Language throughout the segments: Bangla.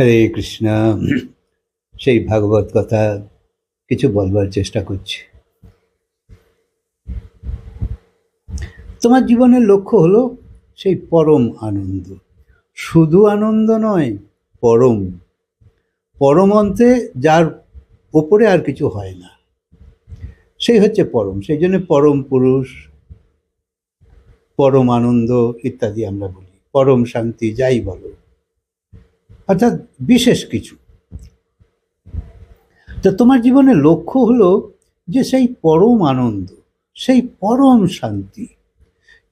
হরে কৃষ্ণ। সেই ভাগবত কথা কিছু বলবার চেষ্টা করছি। তোমার জীবনের লক্ষ্য হলো সেই পরম আনন্দ। শুধু আনন্দ নয়, পরম। পরম অন্তে যার ওপরে আর কিছু হয় না, সেই হচ্ছে পরম। সেই জন্য পরম পুরুষ, পরম আনন্দ ইত্যাদি আমরা বলি, পরম শান্তি যাই বলো, অর্থাৎ বিশেষ কিছু। তো তোমার জীবনের লক্ষ্য হলো যে সেই পরম আনন্দ, সেই পরম শান্তি।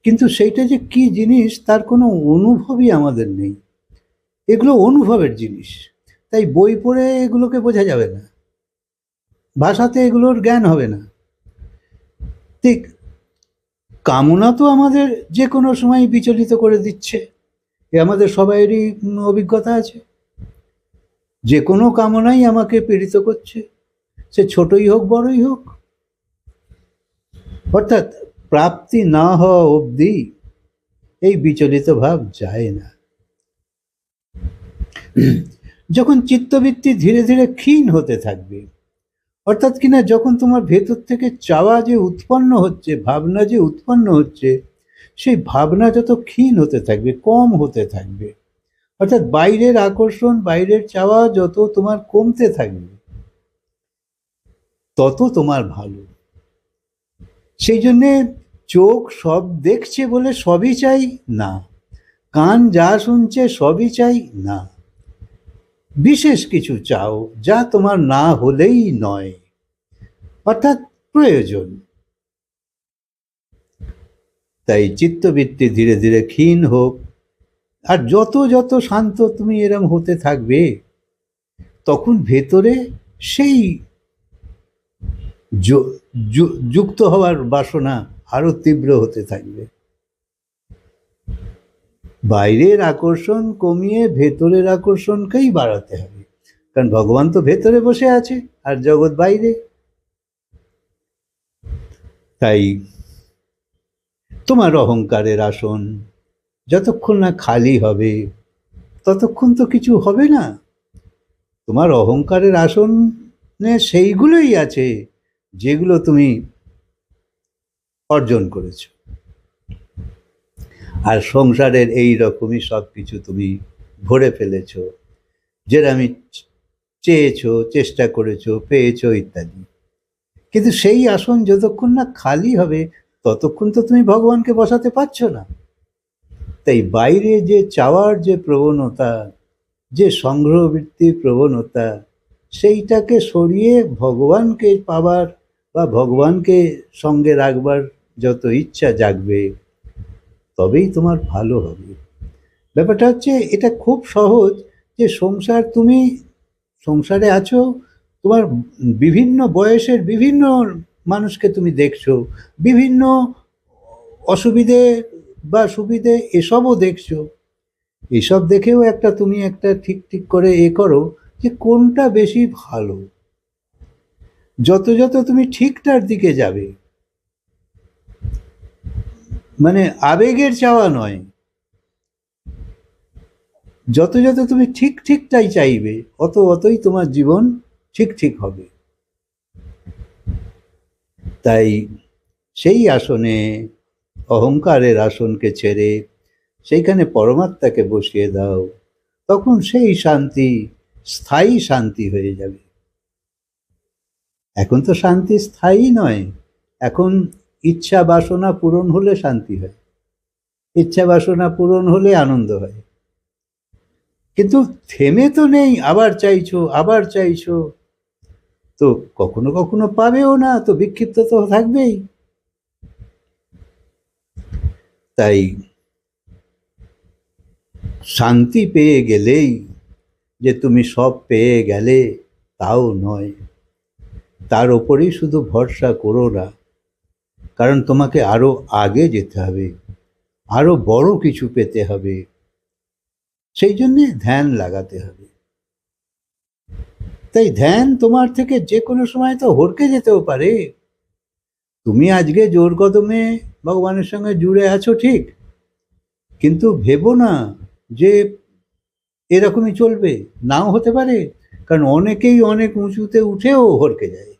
কিন্তু সেইটা যে কি জিনিস তার কোনো অনুভবই আমাদের নেই। এগুলো অনুভবের জিনিস, তাই বই পড়ে এগুলোকে বোঝা যাবে না, ভাষাতে এগুলোর জ্ঞান হবে না। ঠিক কামনা তো আমাদের যে কোনো সময় বিচলিত করে দিচ্ছে, এ আমাদের সবাইয়েরই অভিজ্ঞতা আছে। যে কোনো কামনাই আমাকে পীড়িত করছে, সে ছোটই হোক বড়ই হোক। অর্থাৎ প্রাপ্তি না হওয়া অবধি এই বিচলিত ভাব যায় না। যখন চিত্তবৃত্তি ধীরে ধীরে ক্ষীণ হতে থাকবে, অর্থাৎ কিনা যখন তোমার ভেতর থেকে চাওয়া যে উৎপন্ন হচ্ছে, ভাবনা যে উৎপন্ন হচ্ছে, সেই ভাবনা যত ক্ষীণ হতে থাকবে, কম হতে থাকবে, অর্থাৎ বাইরের আকর্ষণ, বাইরের চাওয়া যত তোমার কমতে থাকবে, তত তোমার ভালো। সেই জন্যে চোখ সব দেখছে বলে সবই চাই না, কান যা শুনছে সবই চাই না, বিশেষ কিছু চাও যা তোমার না হলেই নয়, অর্থাৎ প্রয়োজন। তাই চিত্তবৃত্তি ধীরে ধীরে ক্ষীণ হোক, আর যত যত শান্ত তুমি এরম হতে থাকবে, তখন ভেতরে সেই যুক্ত হওয়ার বাসনা আরো তীব্র হতে থাকবে। বাইরের আকর্ষণ কমিয়ে ভেতরের আকর্ষণকেই বাড়াতে হবে, কারণ ভগবান তো ভেতরে বসে আছে আর জগৎ বাইরে। তাই তোমার অহংকারের আসন যতক্ষণ না খালি হবে, ততক্ষণ তো কিছু হবে না। তোমার অহংকারের আসনে সেইগুলোই আছে যেগুলো তুমি অর্জন করেছ, আর সংসারের এই রকমই সব কিছু তুমি ভরে ফেলেছ, যেটা আমি চেয়েছো, চেষ্টা করেছো, পেয়েছো ইত্যাদি। কিন্তু সেই আসন যতক্ষণ না খালি হবে, ততক্ষণ তো তুমি ভগবানকে বসাতে পারছো না। তাই বাইরে যে চাওয়ার যে প্রবণতা, যে সংগ্রহবৃত্তির প্রবণতা, সেইটাকে সরিয়ে ভগবানকে পাবার বা ভগবানকে সঙ্গে রাখবার যত ইচ্ছা জাগবে, তবেই তোমার ভালো হবে। ব্যাপারটা হচ্ছে এটা খুব সহজ, যে তুমি সংসারে আছো, তোমার বিভিন্ন বয়সের বিভিন্ন মানুষকে তুমি দেখছো, বিভিন্ন অসুবিধে বা সুবিধে এসবও দেখছো। এসব দেখেও তুমি একটা ঠিক ঠিক করে করো যে কোনটা বেশি ভালো। যত যত তুমি ঠিকটার দিকে যাবে, মানে আবেগের চাওয়া নয়, যত যত তুমি ঠিক ঠিকটাই চাইবে, অতই তোমার জীবন ঠিক ঠিক হবে। তাই সেই আসনে, অহংকারের আসনকে ছেড়ে সেইখানে পরমাত্মাকে বসিয়ে দাও, তখন সেই শান্তি স্থায়ী শান্তি হয়ে যাবে। এখন তো শান্তি স্থায়ী নয়, এখন ইচ্ছা বাসনা পূরণ হলে শান্তি হয়, ইচ্ছা বাসনা পূরণ হলে আনন্দ হয়। কিন্তু থেমে তো নেই, আবার চাইছো আবার চাইছো, তো কখনো কখনো পাবেও না, তো বিক্ষিপ্ত তো থাকবেই। তাই শান্তি পেয়ে গেলেই যে তুমি সব পেয়ে গেলে তাও নয়, তার ওপরেই শুধু ভরসা করো না, কারণ তোমাকে আরো আগে যেতে হবে, আরো বড় কিছু পেতে হবে, সেই জন্যে ধ্যান লাগাতে হবে। তাই ধ্যান তোমার থেকে যে কোনো সময় তো হড়কে যেতেও পারে। তুমি আজকে জোর কদমে ভগবানের সঙ্গে জুড়ে আছো ঠিক, কিন্তু ভেবো না যে এরকমই চলবে, নাও হতে পারে, কারণ অনেকেই অনেক উঁচুতে উঠেও হড়কে যায়।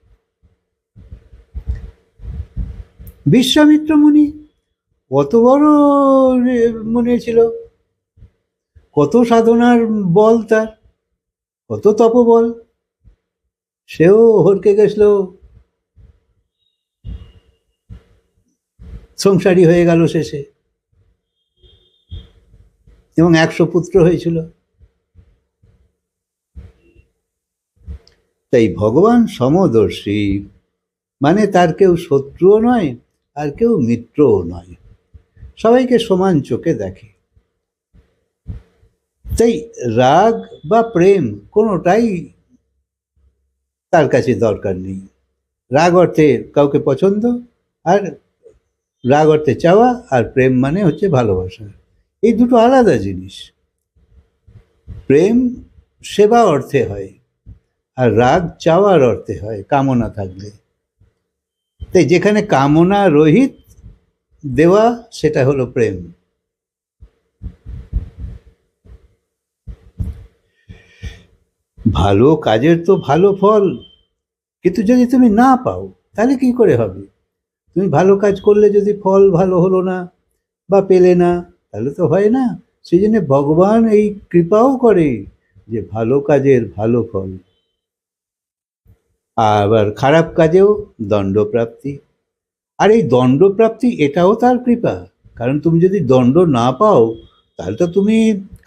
বিশ্বামিত্র মুনি কত বড় মনে ছিল, কত সাধনার বল তার, কত তপবল, সেও হড়কে গেছিল, সংসারী হয়ে গেল শেষে, এবং 100 পুত্র হয়েছিল। তাই ভগবান সমদর্শী, মানে তার কেউ শত্রুও নয় আর কেউ মিত্রও নয়, সবাইকে সমান চোখে দেখে। তাই রাগ বা প্রেম কোনোটাই তার কাছে দরকার নেই। রাগ অর্থে কাউকে পছন্দ, আর রাগ অর্থে চাওয়া, আর প্রেম মানে হচ্ছে ভালোবাসা। এই দুটো আলাদা জিনিস। প্রেম সেবা অর্থে হয়, আর রাগ চাওয়ার অর্থে হয়, কামনা থাকলে। তাই যেখানে কামনা রহিত দেওয়া, সেটা হলো প্রেম। ভালো কাজের তো ভালো ফল, কিন্তু যদি তুমি না পাও তাহলে কি করে হবে? তুমি ভালো কাজ করলে যদি ফল ভালো হলো না বা পেলে না, তাহলে তো হয় না। সেই জন্য ভগবান এই কৃপাও করে যে ভালো কাজের ভালো ফল, আবার খারাপ কাজেও দণ্ডপ্রাপ্তি। আর এই দণ্ডপ্রাপ্তি এটাও তার কৃপা, কারণ তুমি যদি দণ্ড না পাও তাহলে তো তুমি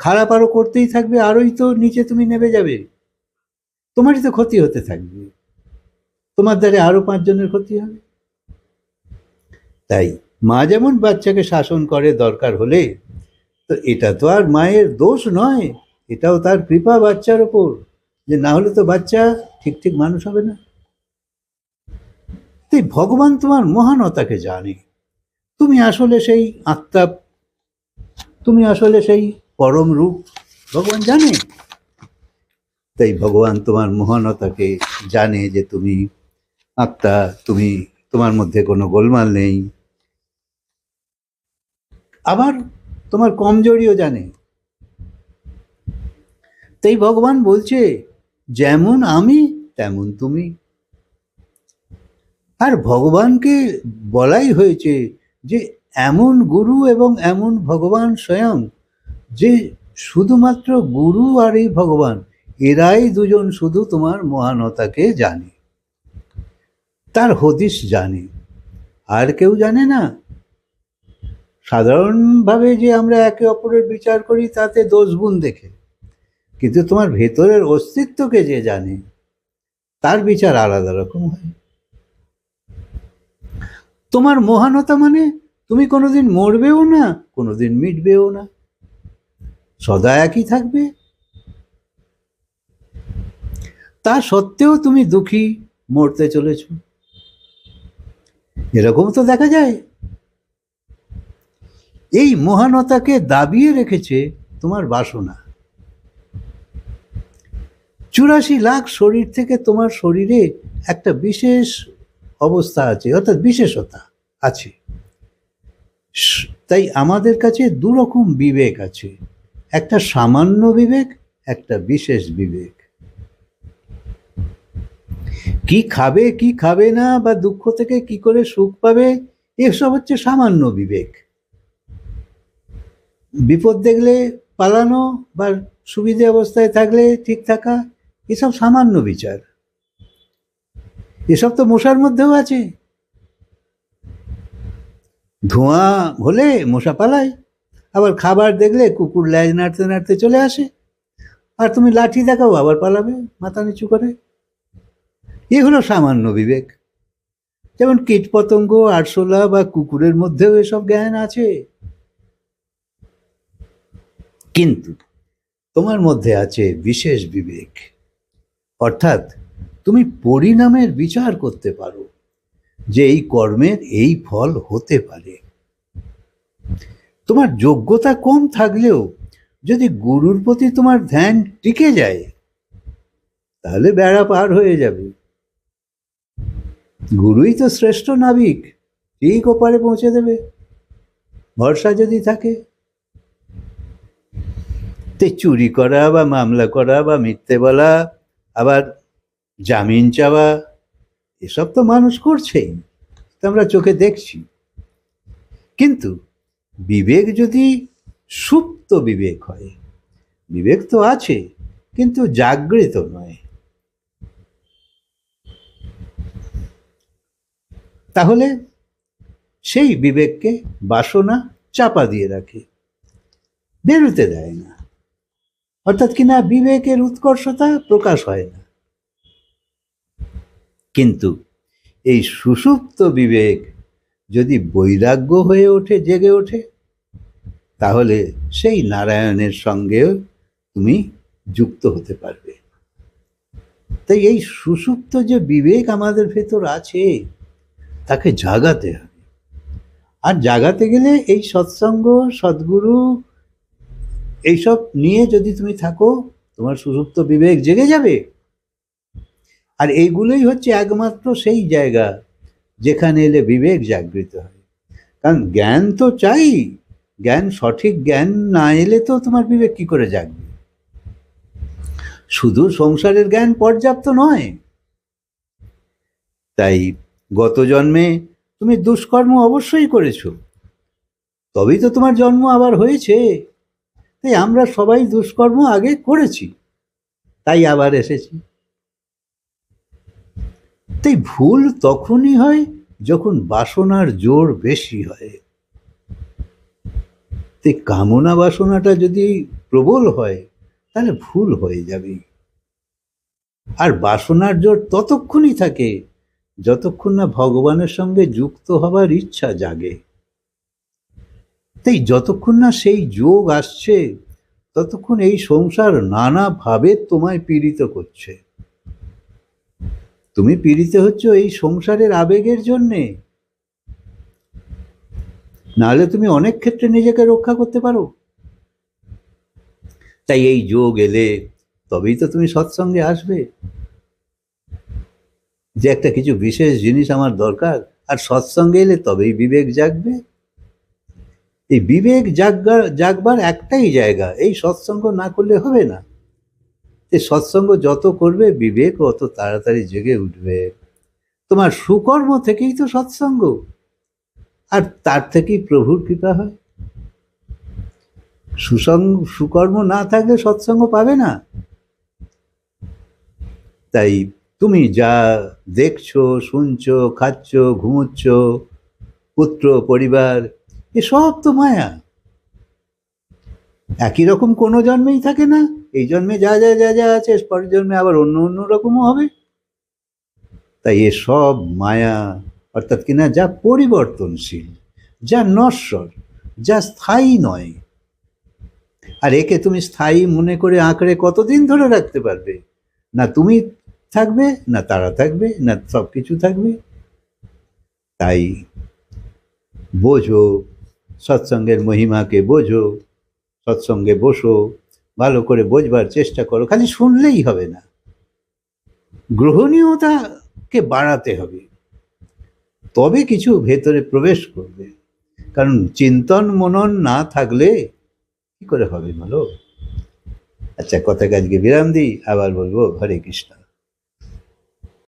খারাপ আরো করতেই থাকবে, আরোই তো নিচে তুমি নেমে যাবে, তোমারই তো ক্ষতি হতে থাকবে, তোমার দ্বারা আরো 5 জনের ক্ষতি হবে। তাই মা যেমন বাচ্চাকে শাসন করে দরকার হলে, তো এটা তো আর মায়ের দোষ নয়, এটাও তার কৃপা বাচ্চার ওপর, যে না হলে তো বাচ্চা ঠিক ঠিক মানুষ হবে না। তাই ভগবান তোমার মহানতাকে জানে, তুমি আসলে সেই আত্মা, তুমি আসলে সেই পরম রূপ, ভগবান জানে। তাই ভগবান তোমার মহানতাকে জানে যে তুমি আত্মা, তুমি, তোমার মধ্যে কোনো গোলমাল নেই। আবার তোমার কমজোরিও জানে। তাই ভগবান বলছে, যেমন আমি তেমন তুমি। আর ভগবানকে বলাই হয়েছে যে এমন গুরু এবং এমন ভগবান স্বয়ং, যে শুধুমাত্র গুরু আর এই ভগবান, এরাই দুজন শুধু তোমার মহানতাকে জানে, তার হদিশ জানে, আর কেউ জানে না। সাধারণভাবে যে আমরা একে অপরের বিচার করি তাতে দোষ গুণ দেখে, কিন্তু তোমার ভেতরের অস্তিত্বকে যে জানে তার বিচার আলাদা রকম হয়। তোমার মহানতা মানে তুমি কোনোদিন মরবেও না, কোনোদিন মিটবেও না, সদা একই থাকবে। তা সত্ত্বেও তুমি দুঃখী, মরতে চলেছ, এরকম তো দেখা যায়। এই মহানতাকে দাবিয়ে রেখেছে তোমার বাসনা। 84 লাখ শরীর থেকে তোমার শরীরে একটা বিশেষ অবস্থা আছে, অর্থাৎ বিশেষতা আছে। তাই আমাদের কাছে দুরকম বিবেক আছে, একটা সামান্য বিবেক, একটা বিশেষ বিবেক। কি খাবে কি খাবে না, বা দুঃখ থেকে কি করে সুখ পাবে, এসব হচ্ছে সামান্য বিবেক। বিপদ দেখলে পালানো বা সুবিধে অবস্থায় থাকলে ঠিক থাকা, এসব সামান্য বিচার। এসব তো মশার মধ্যেও আছে। ধোঁয়া হলে মশা পালায়, আবার খাবার দেখলে কুকুর ল্যাজ নাড়তে নাড়তে চলে আসে, আর তুমি লাঠি দেখাও আবার পালাবে মাথা নিচু করে। এ হলো সামান্য বিবেক। যেমন কীটপতঙ্গ, আরশোলা বা কুকুরের মধ্যেও এসব জ্ঞান আছে। কিন্তু তোমার মধ্যে আছে বিশেষ বিবেক, অর্থাৎ তুমি পরিণামের বিচার করতে পারো যে এই কর্মের এই ফল হতে পারে। তোমার যোগ্যতা কম থাকলেও যদি গুরুর প্রতি তোমার ধ্যান টিকে যায়, তাহলে বেড়া পার হয়ে যাবে। গুরুই তো শ্রেষ্ঠ নাবিক, ঠিক ওপারে পৌঁছে দেবে, ভরসা যদি থাকে। তো চুরি করা বা মামলা করা বা মিথ্যে বলা, আবার জামিন চাওয়া, এসব তো মানুষ করছেই, তা আমরা চোখে দেখছি। কিন্তু বিবেক যদি সুপ্ত বিবেক হয়, বিবেক তো আছে কিন্তু জাগৃত নয়, তাহলে সেই বিবেককে বাসনা চাপা দিয়ে রাখে, বেরোতে দেয় না। অর্থাৎ কিনা বিবেকের উৎকর্ষতা প্রকাশ হয় না। কিন্তু এই সুষুপ্ত বিবেক যদি বৈরাগ্য হয়ে ওঠে, জেগে ওঠে, তাহলে সেই নারায়ণের সঙ্গেও তুমি যুক্ত হতে পারবে। তাই এই সুষুপ্ত যে বিবেক আমাদের ভেতর আছে, তাকে জাগাতে হবে। আর জাগাতে গেলে এই সৎসঙ্গ, সদ্গুরু, এইসব নিয়ে যদি তুমি থাকো, তোমার সুষুপ্ত বিবেক জেগে যাবে। আর এইগুলোই হচ্ছে একমাত্র সেই জায়গা যেখানে এলে বিবেক জাগৃত হয়। কারণ জ্ঞান তো চাই, জ্ঞান, সঠিক জ্ঞান না এলে তো তোমার বিবেক কি করে জাগবে? শুধু সংসারের জ্ঞান পর্যাপ্ত নয়। তাই গত জন্মে তুমি দুষ্কর্ম অবশ্যই করেছো, তবেই তো তোমার জন্ম আবার হয়েছে। তাই আমরা সবাই দুষ্কর্ম আগে করেছি, তাই আবার এসেছি। তাই ভুল তখনই হয় যখন বাসনার জোর বেশি হয়। তাই কামনা বাসনাটা যদি প্রবল হয়, তাহলে ভুল হয়ে যাবে। আর বাসনার জোর ততক্ষণই থাকে যতক্ষণ না ভগবানের সঙ্গে যুক্ত হবার ইচ্ছা জাগে। তাই যতক্ষণ না সেই যোগ আসছে, ততক্ষণ এই সংসার নানাভাবে তোমায় পীড়িত করছে। তুমি পীড়িত হচ্ছ এই সংসারের আবেগের জন্যে, নাহলে তুমি অনেক ক্ষেত্রে নিজেকে রক্ষা করতে পারো। তাই এই যোগ এলে তবেই তো তুমি সৎসঙ্গে আসবে, যে একটা কিছু বিশেষ জিনিস আমার দরকার, আর সৎসঙ্গে এলে তবেই বিবেক জাগবে। এই বিবেক জাগবার একটাই জায়গা, এই সৎসঙ্গ না করলে হবে না। এই সৎসঙ্গ যত করবে, বিবেক অত তাড়াতাড়ি জেগে উঠবে। তোমার সুকর্ম থেকেই তো সৎসঙ্গ, আর তার থেকেই প্রভুর কৃপা হয়। সুকর্ম না থাকলে সৎসঙ্গ পাবে না। তাই তুমি যা দেখছো, শুনছো, খাচ্ছ, ঘুমোচ্ছ, পুত্র, পরিবার, এসব তো মায়া। একই রকম কোনো জন্মেই থাকে না। এই জন্মে যা যা যা যা আছে, পরের জন্মে আবার অন্য অন্য রকমও হবে। তাই এসব মায়া, অর্থাৎ কিনা যা পরিবর্তনশীল, যা নশ্বর, যা স্থায়ী নয়। আর একে তুমি স্থায়ী মনে করে আঁকড়ে কতদিন ধরে রাখতে পারবে? না তুমি থাকবে, না তারা থাকবে, না সব কিছু থাকবে। তাই বোঝো সৎসঙ্গের মহিমাকে, বোঝো, সৎসঙ্গে বসো, ভালো করে বোঝবার চেষ্টা করো। খালি শুনলেই হবে না, গ্রহণীয়তাকে বাড়াতে হবে, তবে কিছু ভেতরে প্রবেশ করবে। কারণ চিন্তন মনন না থাকলে কি করে হবে বলো? আচ্ছা, কথাকে আজকে বিরাম দিই, আবার বলবো। হরে কৃষ্ণ।